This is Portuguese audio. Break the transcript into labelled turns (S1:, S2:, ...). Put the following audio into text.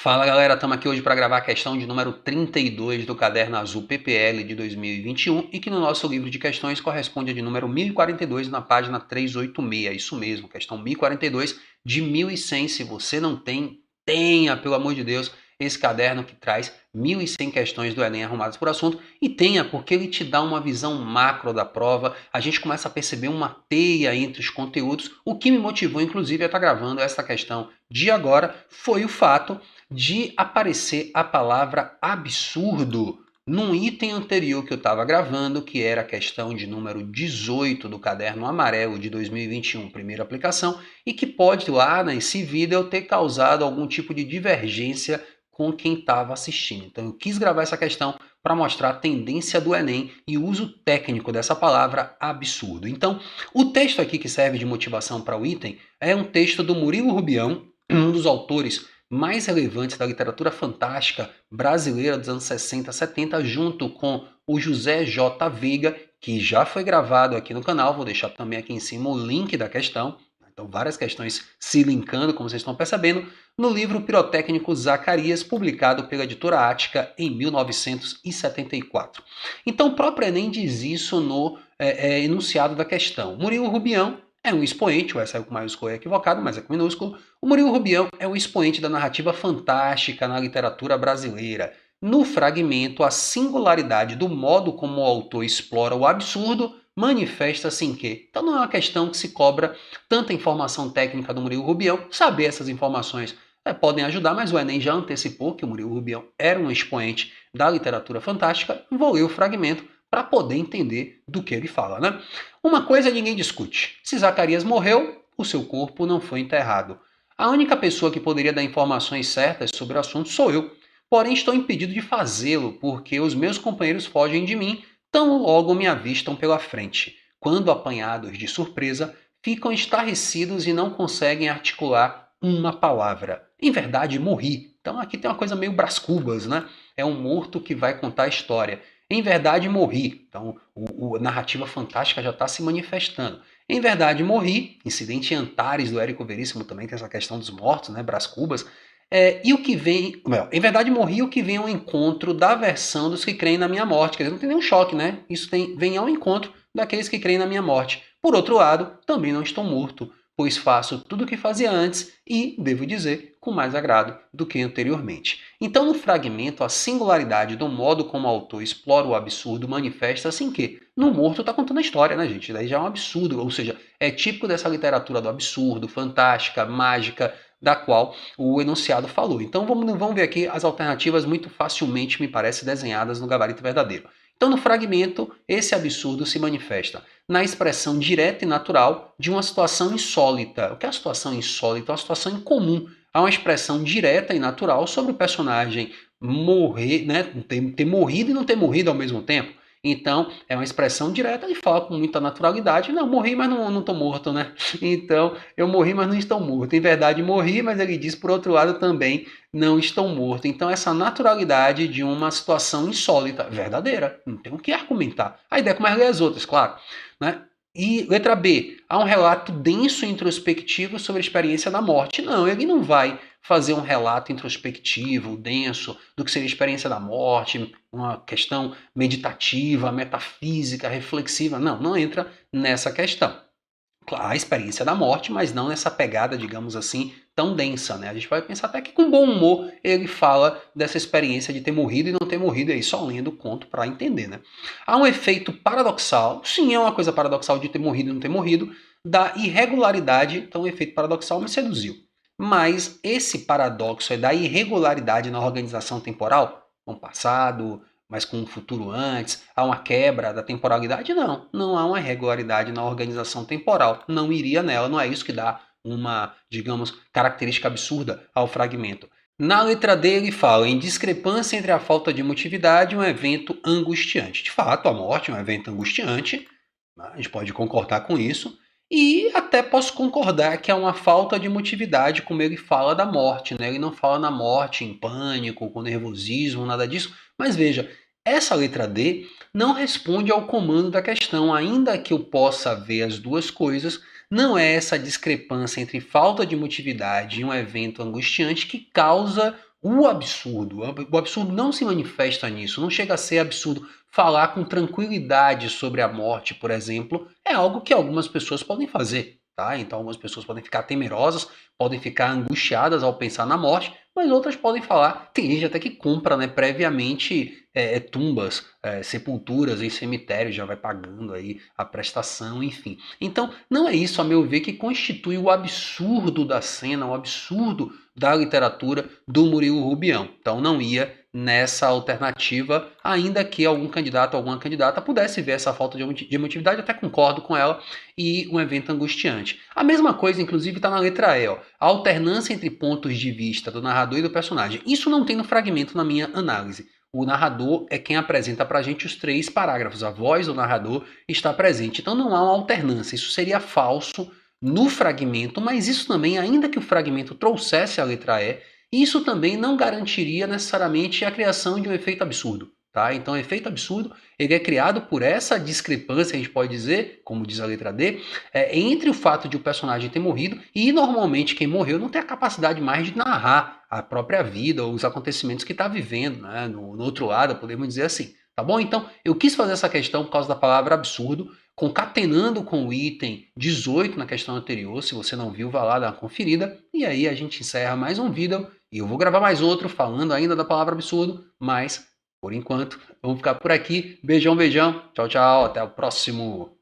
S1: Fala galera, estamos aqui hoje para gravar a questão de número 32 do Caderno Azul PPL de 2021 e que no nosso livro de questões corresponde a de número 1042 na página 386. Isso mesmo, questão 1042 de 1100. Se você não tem, tenha, pelo amor de Deus, esse caderno que traz 1100 questões do Enem arrumadas por assunto, e tenha, porque ele te dá uma visão macro da prova. A gente começa a perceber uma teia entre os conteúdos. O que me motivou, inclusive, a estar gravando essa questão de agora foi o fato de aparecer a palavra absurdo num item anterior que eu estava gravando, que era a questão de número 18 do caderno amarelo de 2021, primeira aplicação, e que pode lá nesse vídeo ter causado algum tipo de divergência com quem estava assistindo. Então eu quis gravar essa questão para mostrar a tendência do Enem e o uso técnico dessa palavra absurdo. Então, o texto aqui que serve de motivação para o item é um texto do Murilo Rubião, um dos autores mais relevantes da literatura fantástica brasileira dos anos 60, 70, junto com o José J. Veiga, que já foi gravado aqui no canal. Vou deixar também aqui em cima o link da questão. Então, várias questões se linkando, como vocês estão percebendo, no livro Pirotécnico Zacarias, publicado pela editora Ática em 1974. Então, o próprio Enem diz isso no enunciado da questão. Murilo Rubião é um expoente, o S é com maiúsculo é equivocado, mas é com minúsculo. O Murilo Rubião é um expoente da narrativa fantástica na literatura brasileira. No fragmento, a singularidade do modo como o autor explora o absurdo manifesta-se em quê? Então não é uma questão que se cobra tanta informação técnica do Murilo Rubião. Saber essas informações podem ajudar, mas o Enem já antecipou que o Murilo Rubião era um expoente da literatura fantástica. Vou ler o fragmento para poder entender do que ele fala, né? Uma coisa ninguém discute: se Zacarias morreu, o seu corpo não foi enterrado. A única pessoa que poderia dar informações certas sobre o assunto sou eu. Porém, estou impedido de fazê-lo, porque os meus companheiros fogem de mim, tão logo me avistam pela frente. Quando apanhados de surpresa, ficam estarrecidos e não conseguem articular uma palavra. Em verdade, morri. Então aqui tem uma coisa meio Brás Cubas, né? É um morto que vai contar a história. Em verdade, morri. Então, a narrativa fantástica já está se manifestando. Em verdade, morri. Incidente em Antares, do Érico Veríssimo, também tem essa questão dos mortos, né? Brás Cubas. E o que vem... em verdade, morri, o que vem ao encontro da versão dos que creem na minha morte. Quer dizer, não tem nenhum choque, né? Isso vem ao encontro daqueles que creem na minha morte. Por outro lado, também não estou morto, pois faço tudo o que fazia antes e, devo dizer, com mais agrado do que anteriormente. Então, no fragmento, a singularidade do modo como o autor explora o absurdo manifesta-se em que no morto está contando a história, né, gente? Daí já é um absurdo, ou seja, é típico dessa literatura do absurdo, fantástica, mágica, da qual o enunciado falou. Então, vamos ver aqui as alternativas muito facilmente, me parece, desenhadas no gabarito verdadeiro. Então, no fragmento, esse absurdo se manifesta na expressão direta e natural de uma situação insólita. O que é a situação insólita? É uma situação incomum. Há uma expressão direta e natural sobre o personagem morrer, né? Ter morrido e não ter morrido ao mesmo tempo. Então, é uma expressão direta e fala com muita naturalidade. Não, morri, mas não estou morto, né? Então, eu morri, mas não estou morto. Em verdade, morri, mas ele diz, por outro lado, também não estou morto. Então, essa naturalidade de uma situação insólita, verdadeira, não tem o que argumentar. A ideia é como é ler as outras, claro, né? E letra B, há um relato denso e introspectivo sobre a experiência da morte. Não, ele não vai fazer um relato introspectivo, denso, do que seria a experiência da morte, uma questão meditativa, metafísica, reflexiva. Não, não entra nessa questão. A experiência da morte, mas não nessa pegada, digamos assim, tão densa, né? A gente vai pensar até que com bom humor ele fala dessa experiência de ter morrido e não ter morrido, aí só lendo o conto para entender, né? Há um efeito paradoxal, sim, é uma coisa paradoxal de ter morrido e não ter morrido, da irregularidade, então o efeito paradoxal me seduziu. Mas esse paradoxo é da irregularidade na organização temporal, no passado, mas com um futuro antes, há uma quebra da temporalidade? Não, não há uma irregularidade na organização temporal, não iria nela, não é isso que dá uma, digamos, característica absurda ao fragmento. Na letra D ele fala em discrepância entre a falta de emotividade e um evento angustiante. De fato, a morte é um evento angustiante, a gente pode concordar com isso, e até posso concordar que é uma falta de emotividade, como ele fala da morte, né? Ele não fala na morte em pânico, com nervosismo, nada disso, mas veja, essa letra D não responde ao comando da questão, ainda que eu possa ver as duas coisas. Não é essa discrepância entre falta de emotividade e um evento angustiante que causa O absurdo não se manifesta nisso, não chega a ser absurdo. Falar com tranquilidade sobre a morte, por exemplo, é algo que algumas pessoas podem fazer, tá? Então, algumas pessoas podem ficar temerosas, podem ficar angustiadas ao pensar na morte, mas outras podem falar. Tem gente até que compra, né, previamente tumbas, sepulturas em cemitérios, já vai pagando aí a prestação, enfim. Então, não é isso, a meu ver, que constitui o absurdo da cena, o absurdo da literatura do Murilo Rubião. Então não ia nessa alternativa, ainda que algum candidato ou alguma candidata pudesse ver essa falta de emotividade, até concordo com ela, e um evento angustiante. A mesma coisa, inclusive, está na letra E, ó, a alternância entre pontos de vista do narrador e do personagem. Isso não tem no fragmento na minha análise. O narrador é quem apresenta para a gente os 3 parágrafos. A voz do narrador está presente. Então não há uma alternância. Isso seria falso no fragmento, mas isso também, ainda que o fragmento trouxesse a letra E, isso também não garantiria necessariamente a criação de um efeito absurdo. Tá? Então, o efeito absurdo ele é criado por essa discrepância, a gente pode dizer, como diz a letra D, entre o fato de o personagem ter morrido e normalmente quem morreu não tem a capacidade mais de narrar a própria vida ou os acontecimentos que está vivendo, né? No outro lado, podemos dizer assim. Tá bom? Então, eu quis fazer essa questão por causa da palavra absurdo, concatenando com o item 18 na questão anterior. Se você não viu, vá lá dar uma conferida. E aí a gente encerra mais um vídeo. E eu vou gravar mais outro falando ainda da palavra absurdo. Mas, por enquanto, vamos ficar por aqui. Beijão, beijão. Tchau, tchau. Até o próximo.